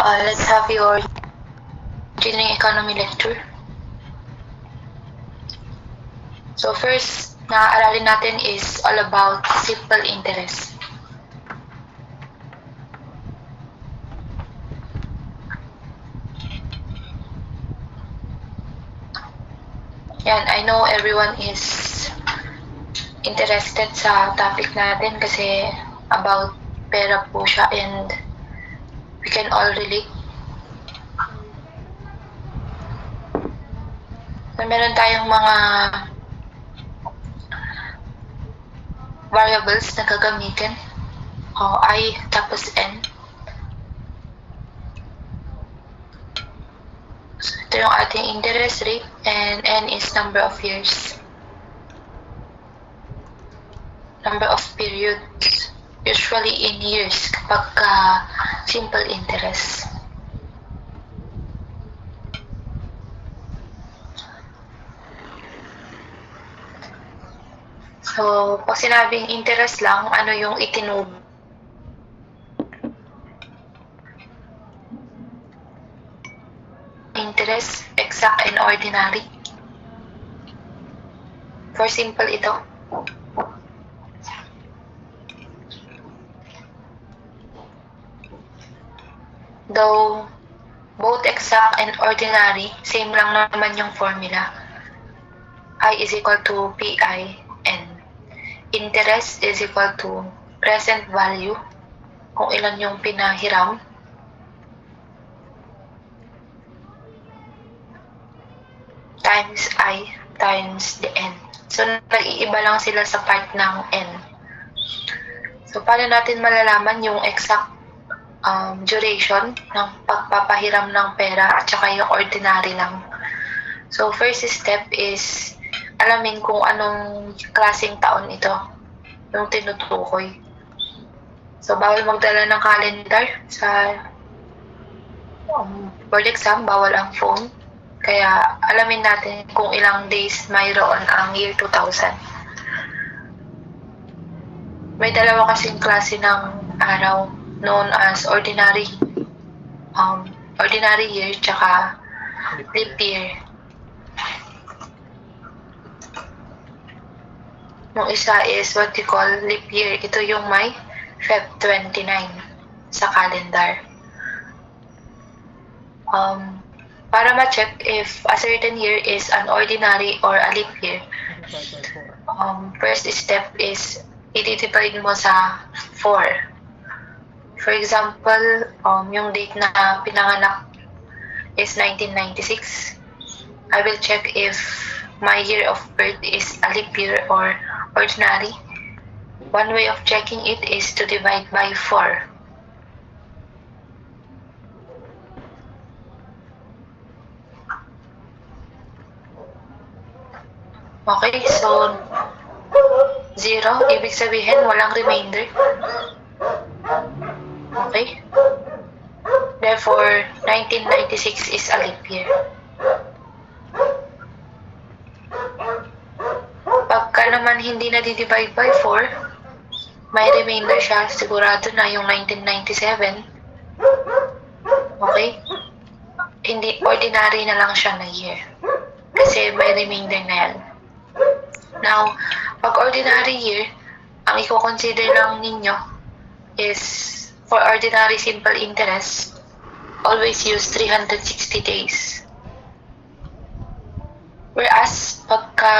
Let's have your engineering economy lecture. So first na aralin natin is all about simple interest. Yan, I know everyone is interested sa topic natin kasi about pera po siya and we can all relate. So, meron tayong mga variables na gagamitin. I tapos N. So, ito yung ating interest rate and N is number of years. Number of periods. Usually in years kapag simple interest. So, pag sinabing interest lang, ano yung itinuro? Interest, exact and ordinary. For simple ito. Though both exact and ordinary, same lang naman yung formula. I is equal to PI N. Interest is equal to present value, kung ilan yung pinahiram, times I times the N. So, nag-iiba lang sila sa part ng N. So, paano natin malalaman yung exact duration ng pagpapahiram ng pera at saka yung ordinary lang? So, first step is alamin kung anong klaseng taon ito yung tinutukoy. So, bawal magdala ng calendar sa board exam, bawal ang phone. Kaya alamin natin kung ilang days mayroon ang year 2000. May dalawa kasing klase ng araw known as ordinary year tsaka leap year. Yung isa is what we call leap year. Ito yung may Feb 29 sa calendar. Para ma-check if a certain year is an ordinary or a leap year, first step is i-divide mo sa 4. For example, yung date na pinanganak is 1996. I will check if my year of birth is a leap year or ordinary. One way of checking it is to divide by 4. Okay, so 0, ibig sabihin walang remainder. Okay? Therefore, 1996 is a leap year. Pagka naman hindi na di-divide by 4, may remainder siya, sigurado na yung 1997. Okay? Hindi, ordinary na lang siya na year. Kasi may remainder na yan. Now, pag ordinary year, ang i-consider lang ninyo is for ordinary simple interest, always use 360 days. Whereas, pagka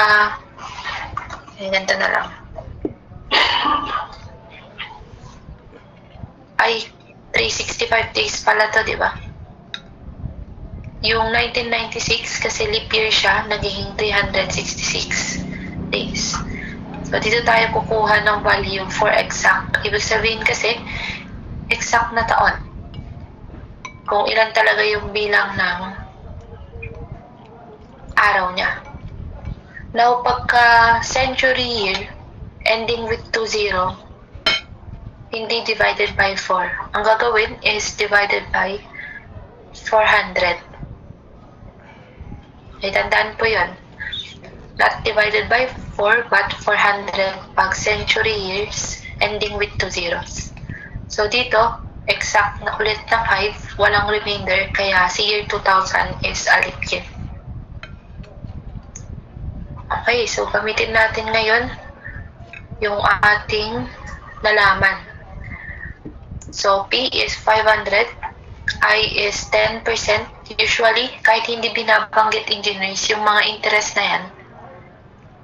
ganito na lang. Ay, 365 days pala to, di ba? Yung 1996, kasi leap year siya, nagiging 366 days. So, dito tayo kukuha ng value for exact. Ibig sabihin kasi, exact na taon. Kung ilan talaga yung bilang ng araw niya. Now, pagka century year, ending with 20, hindi divided by 4. Ang gagawin is divided by 400. Ay, tandaan po yun. Not divided by 4, but 400 pag century years, ending with 2 zeros. So, dito, exact na ulit na 5, walang remainder, kaya si year 2000 is a leap year. Okay, so gamitin natin ngayon yung ating nalaman. So, P is 500, I is 10%. Usually, kahit hindi binabanggit engineers, yung mga interest na yan,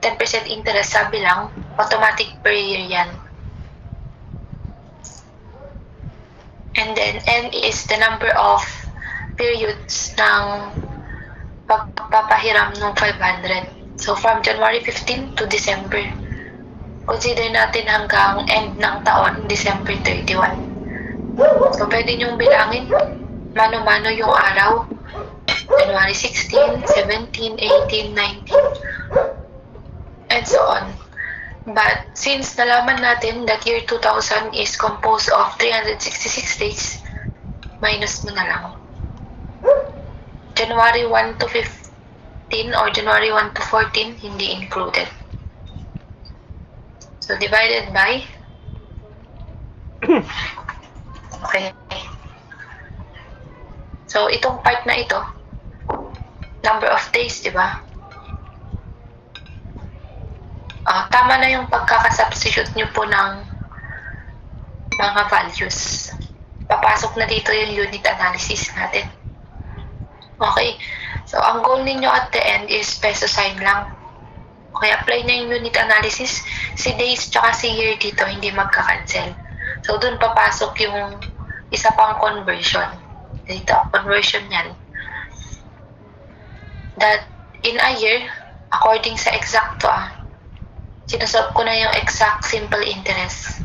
10% interest, sabi lang, automatic per year yan. And then, N is the number of periods ng pagpapahiram ng 500. So, from January 15 to December. Consider natin hanggang end ng taon, December 31. So, pwede nyong bilangin mano-mano yung araw. January 16, 17, 18, 19, and so on. But since nalaman natin that year 2000 is composed of 366 days, minus mo na lang. January 1 to 15 or January 1 to 14, hindi included. So, divided by okay. So, itong part na ito, number of days, di ba? Tama na yung pagkakasubstitute nyo po ng mga values. Papasok na dito yung unit analysis natin. Okay. So, ang goal ninyo at the end is peso sign lang. Okay, apply na yung unit analysis. Si days tsaka si year dito, hindi magka-cancel. So, dun papasok yung isa pang conversion. Dito, conversion yan. That in a year, according sa exacto, sinasolve ko na yung exact simple interest.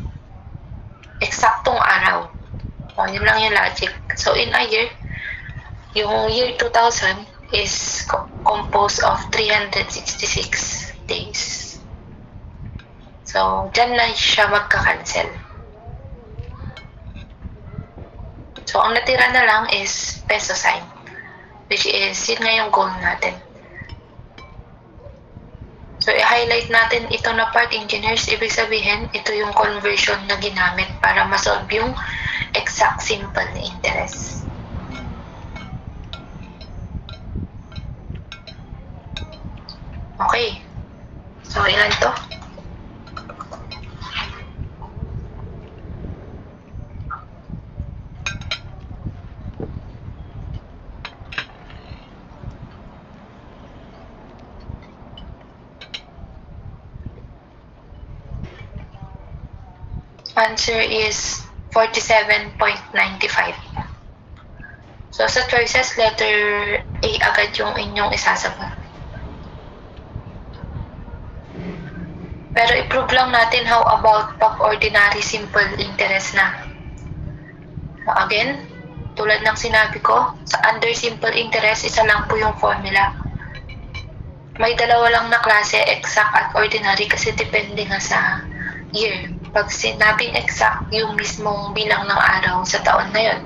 Eksaktong araw. Yun lang yung logic. So, in a year, yung year 2000 is composed of 366 days. So, dyan lang siya magka-cancel. So, ang natira na lang is peso sign, which is, yun nga yung goal natin. So, i-highlight natin ito na part, engineers. Ibig sabihin, ito yung conversion na ginamit para masolve yung exact simple na interest. Okay. So, ilan to? Answer is 47.95. So, sa choices, letter A agad yung inyong isasagot. Pero i-prove lang natin how about pag-ordinary simple interest na. Again, tulad ng sinabi ko, sa under simple interest, isa lang po yung formula. May dalawa lang na klase, exact at ordinary, kasi depende nga sa year. Pag sinabing exact, yung mismong bilang ng araw sa taon na yun.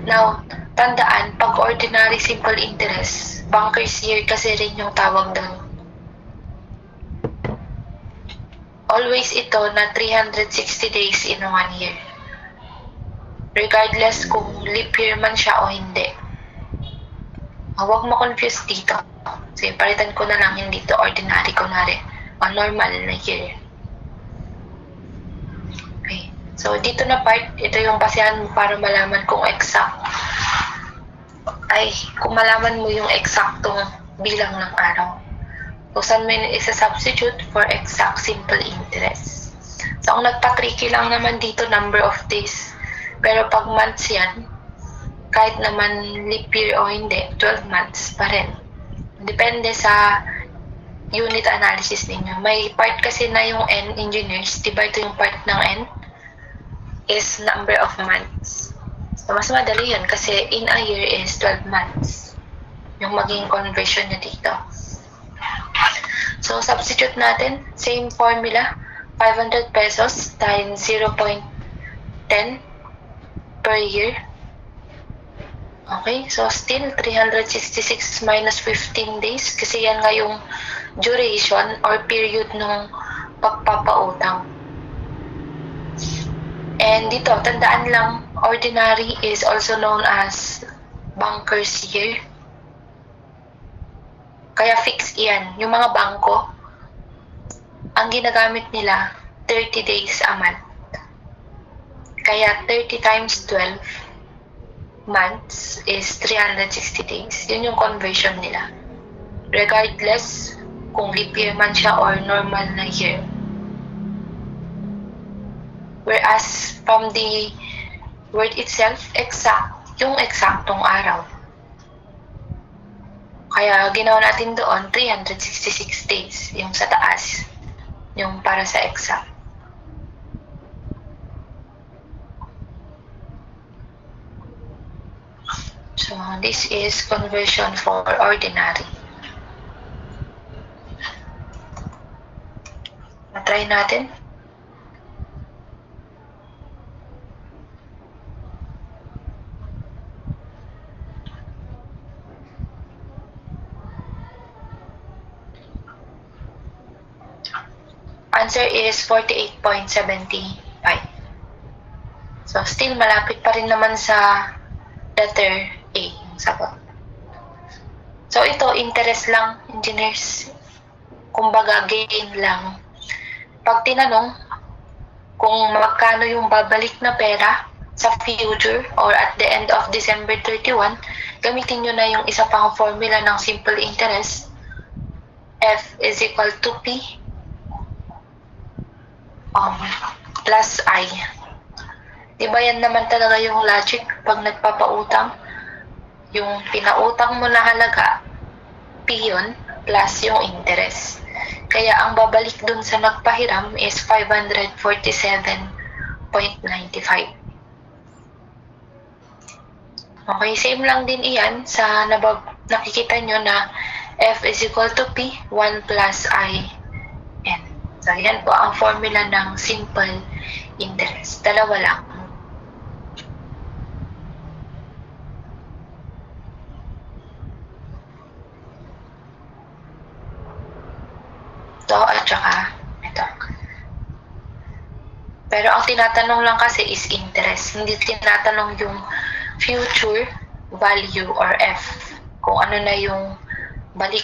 Now, tandaan, pag ordinary simple interest, bankers year kasi rin yung tawag doon. Always ito na 360 days in 1 year. Regardless kung leap year man siya o hindi. Huwag ma-confuse dito. So, palitan ko na lang yung dito ordinary, kunwari, o normal na year. Okay. So, dito na part, ito yung basehan mo para malaman kung exact. Kung malaman mo yung eksaktong bilang ng araw. So, saan mo isa-substitute for exact simple interest. So, ang nagpa-tricky lang naman dito, number of days. Pero pag months yan, kahit naman leap year o hindi, 12 months pa rin. Depende sa unit analysis ninyo. May part kasi na yung N, engineers, diba ito yung part ng N, is number of months. So, mas madali yun kasi in a year is 12 months. Yung maging conversion nyo dito. So, substitute natin, same formula, 500 pesos times 0.10 per year. Okay, so still 366 minus 15 days kasi yan nga yung duration or period ng pagpapautang. And dito, tandaan lang, ordinary is also known as banker's year. Kaya fix yan. Yung mga bangko, ang ginagamit nila, 30 days a month. Kaya 30 times 12 months is 360 days. Yun yung conversion nila. Regardless kung leap year man siya or normal na year. Whereas from the word itself, exact, yung eksaktong araw. Kaya ginawa natin doon 366 days, yung sa taas, yung para sa exact. So this is conversion for ordinary. Na-try natin. Answer is 48.75. So, still malapit pa rin naman sa letter A, yung sagot. So, ito, interest lang, engineers. Kumbaga, gain lang. Pag tinanong kung magkano yung babalik na pera sa future or at the end of December 31, gamitin nyo na yung isa pang formula ng simple interest. F is equal to P plus I. Diba yan naman talaga yung logic pag nagpapautang? Yung pinautang mo na halaga, P yun, plus yung interest. Kaya ang babalik dun sa nagpahiram is 547.95. Okay, same lang din iyan sa nakikita nyo na F is equal to P, 1 plus I, N. So, yan po ang formula ng simple interest. Dalawa lang. Ito at saka ito. Pero ang tinatanong lang kasi is interest. Hindi tinatanong yung future value or F. Kung ano na yung balik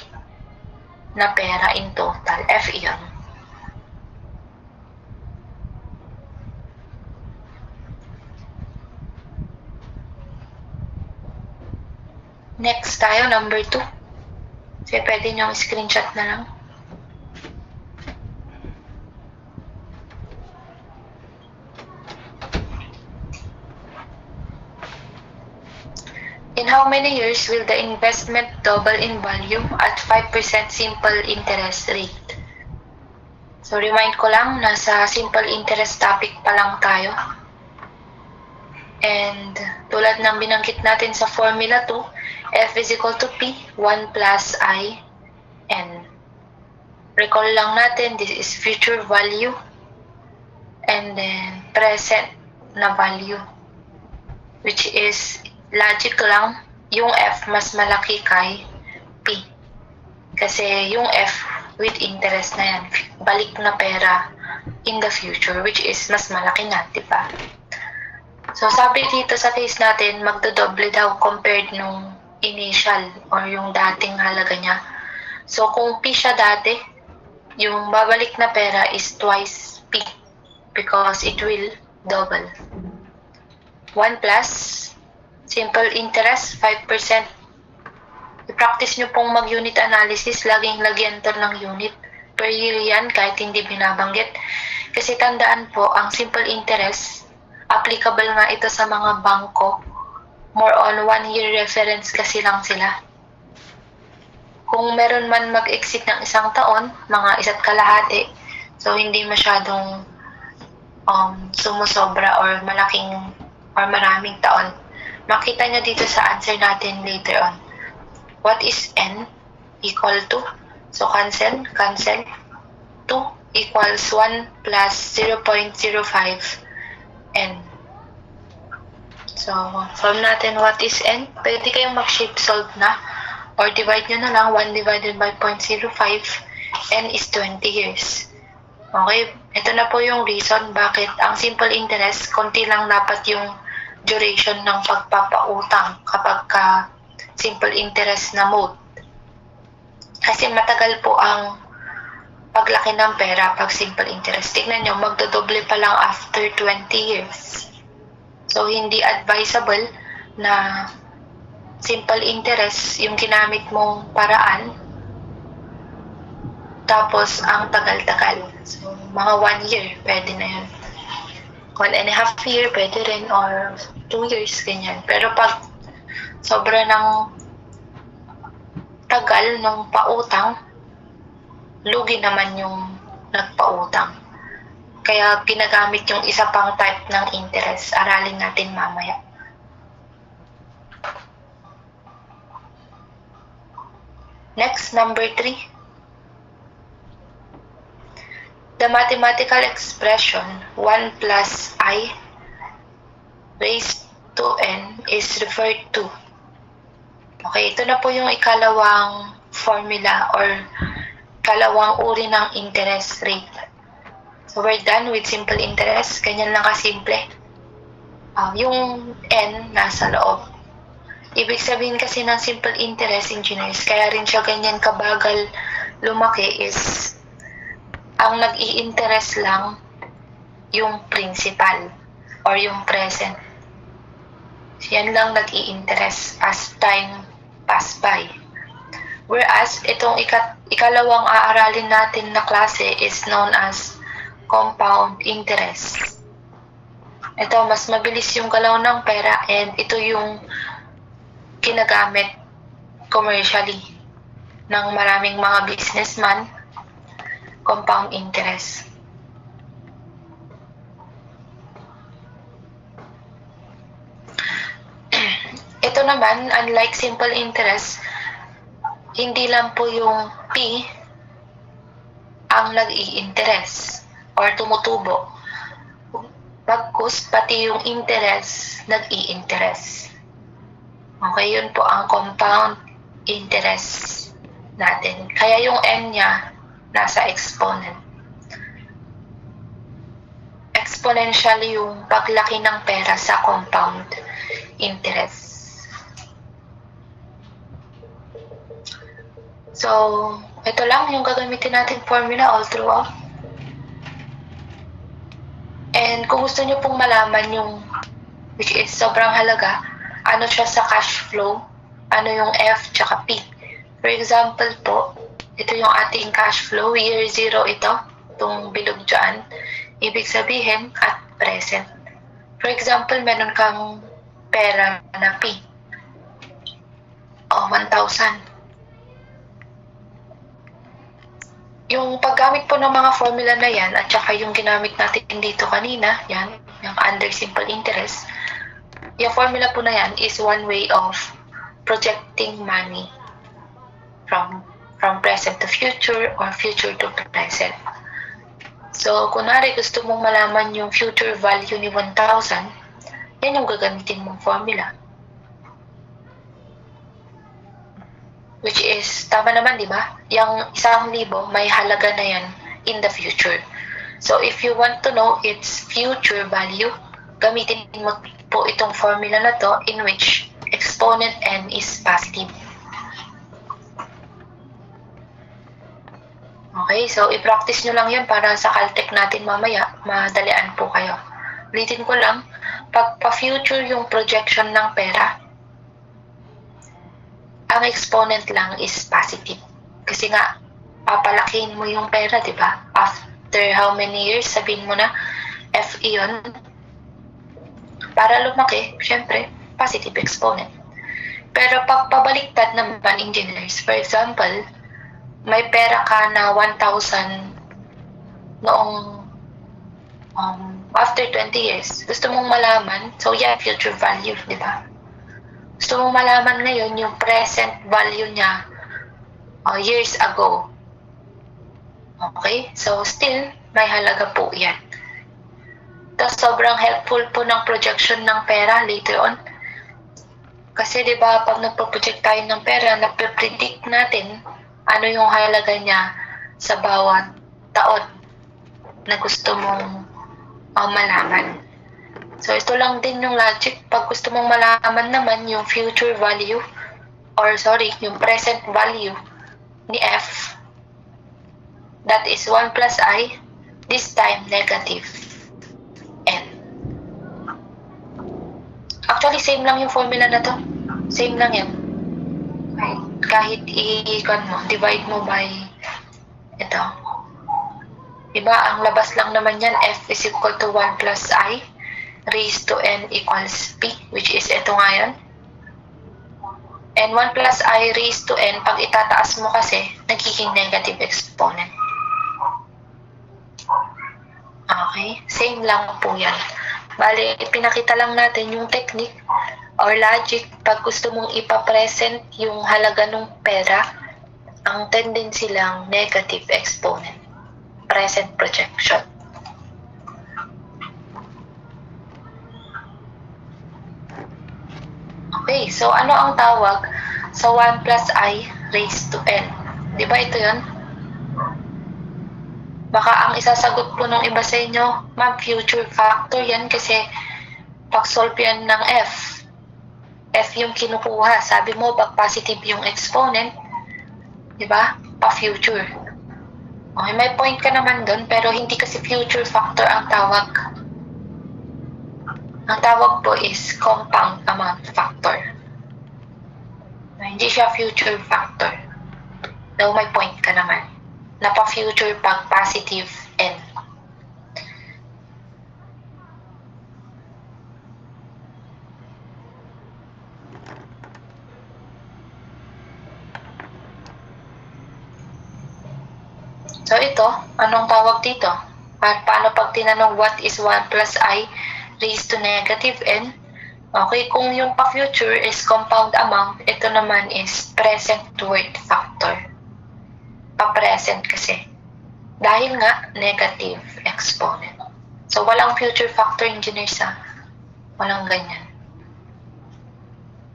na pera in total. F yun. Next tayo, number 2. So, pwede nyo screenshot na lang. In how many years will the investment double in value at 5% simple interest rate? So, remind ko lang, nasa simple interest topic pa lang tayo. And tulad ng binanggit natin sa formula 2, F is equal to P, 1 plus I, N. Recall lang natin, this is future value and then present na value, which is logic lang, yung F mas malaki kay P. Kasi yung F with interest na yan, balik na pera in the future, which is mas malaki na, diba? So, sabi dito sa case natin, magdodoble daw compared nung initial or yung dating halaga niya. So, kung P siya dati, yung babalik na pera is twice P because it will double. 1 plus simple interest, 5%. I-practice nyo pong mag-unit analysis, laging lagyan to ng unit. Per year yan, kahit hindi binabanggit. Kasi tandaan po, ang simple interest, applicable nga ito sa mga bangko. More on 1 year reference kasi lang sila. Kung meron man mag-exit ng isang taon, mga 1 kalahati, so hindi masyadong sumusobra or malaking or maraming taon. Makita nyo dito sa answer natin later on. What is N equal to? So cancel. 2 equals 1 plus 0.05 N. So, solve natin what is N. Pwede kayong mag-shape solve na. Or divide nyo na lang. 1 divided by 0.05. N is 20 years. Okay, ito na po yung reason bakit ang simple interest, konti lang dapat yung duration ng pagpapautang kapag simple interest na mode. Kasi matagal po ang paglaki ng pera pag simple interest. Tignan nyo, magdodoble pa lang after 20 years. So, hindi advisable na simple interest yung ginamit mong paraan tapos ang tagal-tagal. So, mga 1 year, pwede na yun. 1.5 year, pwede rin, or 2 years, ganyan. Pero pag sobra ng tagal ng pautang, lugi naman yung nagpautang. Kaya ginagamit yung isa pang type ng interest. Aralin natin mamaya. Next, number 3. The mathematical expression 1 plus I raised to n is referred to. Okay, ito na po yung ikalawang formula or ikalawang uri ng interest rate. So we're done with simple interest. Ganyan lang kasimple. Yung n nasa loob. Ibig sabihin kasi ng simple interest, engineers, kaya rin siya ganyan kabagal lumaki is ang nag-i-interest lang yung principal or yung present. Yan lang nag-i-interest as time pass by. Whereas, itong ikalawang aaralin natin na klase is known as compound interest. Ito, mas mabilis yung galaw ng pera and ito yung ginagamit commercially ng maraming mga businessman. Compound interest. Ito naman, unlike simple interest, hindi lang po yung P ang nag-i-interest or tumutubo. Bagkus, pati yung interest, nag-i-interest. Okay, yun po ang compound interest natin. Kaya yung N niya, nasa exponent. Exponential yung paglaki ng pera sa compound interest. So, ito lang yung gagamitin natin formula all throughout. And kung gusto nyo pong malaman yung, which is sobrang halaga, ano siya sa cash flow, ano yung F tsaka P. For example po, ito yung ating cash flow, year 0 ito, itong bilog dyan. Ibig sabihin, at present. For example, meron kang pera na P. 1,000. Yung paggamit po ng mga formula na yan, at saka yung ginamit natin dito kanina, yan, yung under simple interest, yung formula po na yan is one way of projecting money from present to future or future to present. So, kunwari gusto mong malaman yung future value ni 1,000, yan yung gagamitin mong formula. Which is, tama naman, di ba? Yung 1,000 may halaga na yan in the future. So, if you want to know its future value, gamitin mo po itong formula na to in which exponent n is positive. Okay, so i-practice nyo lang yan para sa Caltech natin mamaya, madalian po kayo. Ulitin ko lang, pag pa-future yung projection ng pera, ang exponent lang is positive. Kasi nga, papalakihin mo yung pera, di ba? After how many years, sabihin mo na, F yun. Para lumaki, syempre, positive exponent. Pero pag pabaliktad naman, engineers, for example, may pera ka na 1,000 noong after 20 years. Gusto mong malaman, so yeah, future value, di ba? Gusto mong malaman ngayon yung present value niya years ago. Okay? So still, may halaga po yan. Tapos sobrang helpful po ng projection ng pera later on. Kasi di ba pag nagpo-project tayo ng pera, nape-predict natin ano yung halaga niya sa bawat taon. na gusto mong malaman. So, ito lang din yung logic. Pag gusto mong malaman naman yung future value, yung present value ni f, that is 1 plus I, this time negative n. Actually, same lang yung formula na to. Same lang yan. Kahit divide mo by ito. Diba, ang labas lang naman yan, f is equal to 1 plus I raised to n equals p, which is ito nga yan. And 1 plus I raised to n, pag itataas mo kasi, nagiging negative exponent. Okay? Same lang po yan. Bale, pinakita lang natin yung technique or logic pag gusto mong ipapresent yung halaga ng pera, ang tendency lang negative exponent. Present projection. Okay, so ano ang tawag sa 1 plus I raised to n? Di ba ito yun? Baka ang isasagot po ng iba sa inyo, ma'am, future factor yan kasi pag-solve yan ng f. F yung kinukuha. Sabi mo, pag positive yung exponent, di ba? Pa-future. Okay, may point ka naman doon, pero hindi kasi future factor ang tawag. Ang tawag po is compound amount factor. Hindi siya future factor. Though may point ka naman. Na pa-future pag positive n. So ito, anong tawag dito? Paano pag tinanong what is 1 plus I raised to negative n? Okay, kung yung pa-future is compound amount, ito naman is present worth factor. Pa-present kasi. Dahil nga, negative exponent. So, walang future factor, engineers ha. Walang ganyan.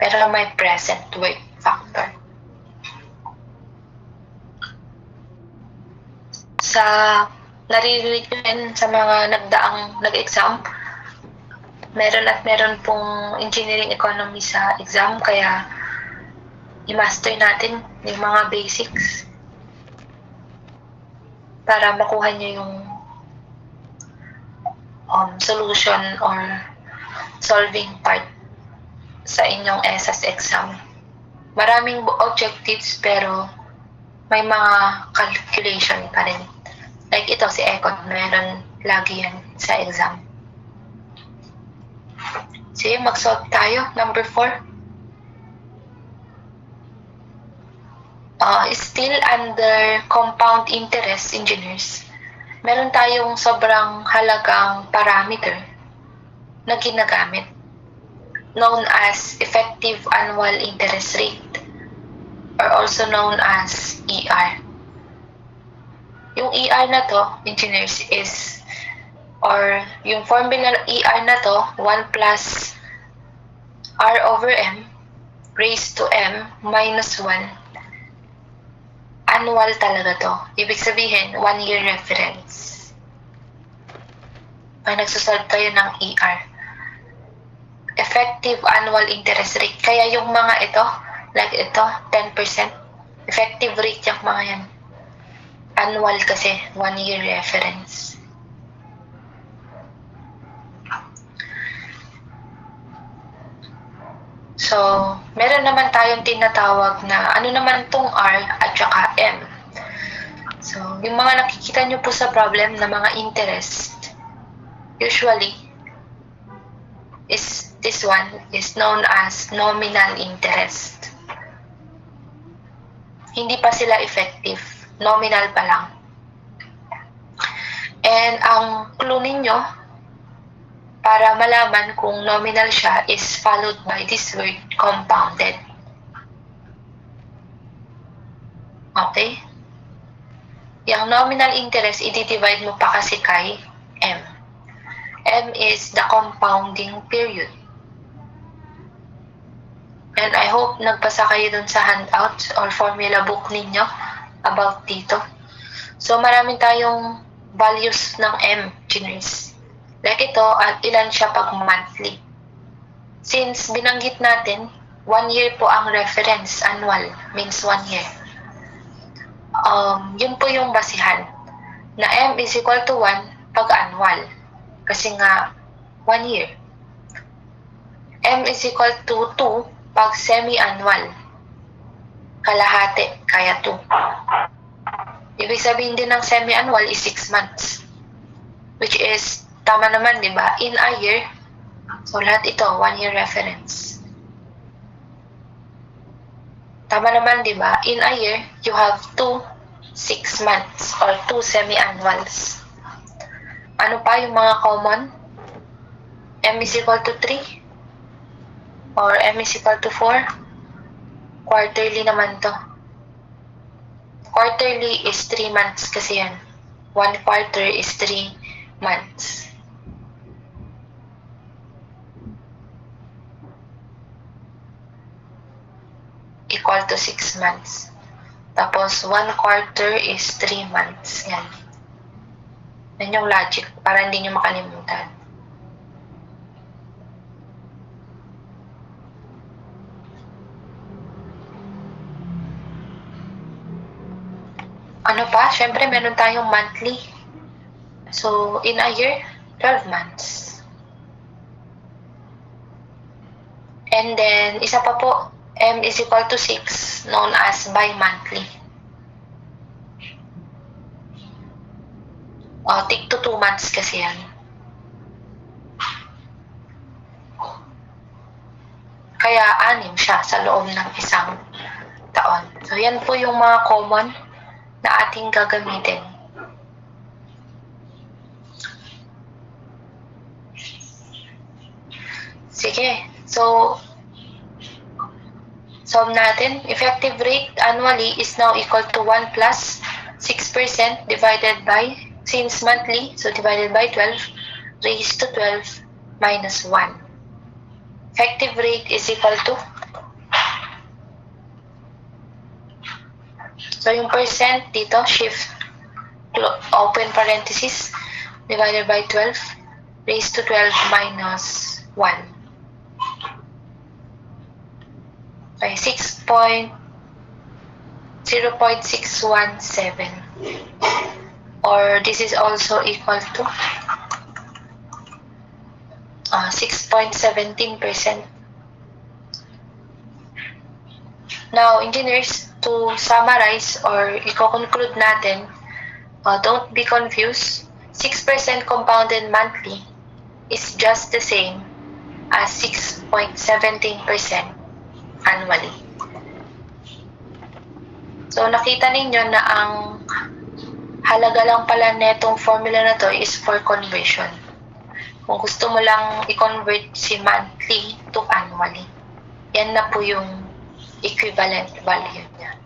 Pero may present worth factor. Sa naririnig yun sa mga nag-exam, meron pong engineering economy sa exam, kaya i-master natin yung mga basics para makuha nyo yung solution or solving part sa inyong ESAS exam. Maraming objectives pero may mga calculation pa rin. Like ito si Econ, meron lagi yan sa exam. Sige, mag-solve tayo. Number 4. Still under compound interest, engineers, meron tayong sobrang halagang parameter na ginagamit known as effective annual interest rate or also known as ER. Yung ER na to, engineers, is yung formula ER na to, 1 plus R over M raised to M minus 1. Annual talaga to. Ibig sabihin, 1-year reference. Pag nagsasolve tayo ng ER. Effective annual interest rate. Kaya yung mga ito, like ito, 10%. Effective rate yung mga yan. Annual kasi, 1-year reference. So, meron naman tayong tinatawag na ano naman tong R at saka M. So, yung mga nakikita nyo po sa problem na mga interest, usually, this one is known as nominal interest. Hindi pa sila effective. Nominal pa lang. And ang clue ninyo, para malaman kung nominal siya, is followed by this word, compounded. Okay? Yung nominal interest, i-divide mo pa kasi kay M. M is the compounding period. And I hope nagbasa kayo dun sa handouts or formula book ninyo about dito. So, marami tayong values ng M, engineers. Like ito, at ilan siya pag monthly. Since binanggit natin, 1 year po ang reference, annual, means 1 year. Yun po yung basihan, na M is equal to 1 pag annual. Kasi nga, 1 year. M is equal to 2 pag semi-annual. Kalahati, kaya 2. Ibig sabihin din ng semi-annual is 6 months. Which is, tama naman, di ba? In a year, so lahat ito, 1 year reference. Tama naman, di ba? In a year, you have 2 6 months or 2 semi-annuals. Ano pa yung mga common? M is equal to 3 or M is equal to 4. Quarterly naman to. Quarterly is 3 months kasi yan. 1 quarter is 3 months. Equal to 6 months. Tapos 1 quarter is 3 months. Yan. Yan yung logic para hindi nyo makalimutan. Ano pa? Siyempre, meron tayong monthly. So, in a year, 12 months. And then, isa pa po, M is equal to 6, known as bi-monthly. Take to 2 months kasi yan. Kaya 6 siya sa loob ng isang taon. So, yan po yung mga common na ating gagamitin. Sige. So, solve natin. Effective rate annually is now equal to 1 plus 6% divided by, since monthly, so divided by 12, raised to 12 minus 1. Effective rate is equal to, so yung percent dito, shift, open parenthesis, divided by 12, raised to 12 minus 1. Okay, 0.617 or this is also equal to 6.17%. Now, engineers, to summarize or i-conclude natin, don't be confused. 6% compounded monthly is just the same as 6.17% annually. So, nakita ninyo na ang halaga lang pala netong formula na to is for conversion. Kung gusto mo lang i-convert si monthly to annually, yan na po yung equivalent value niya.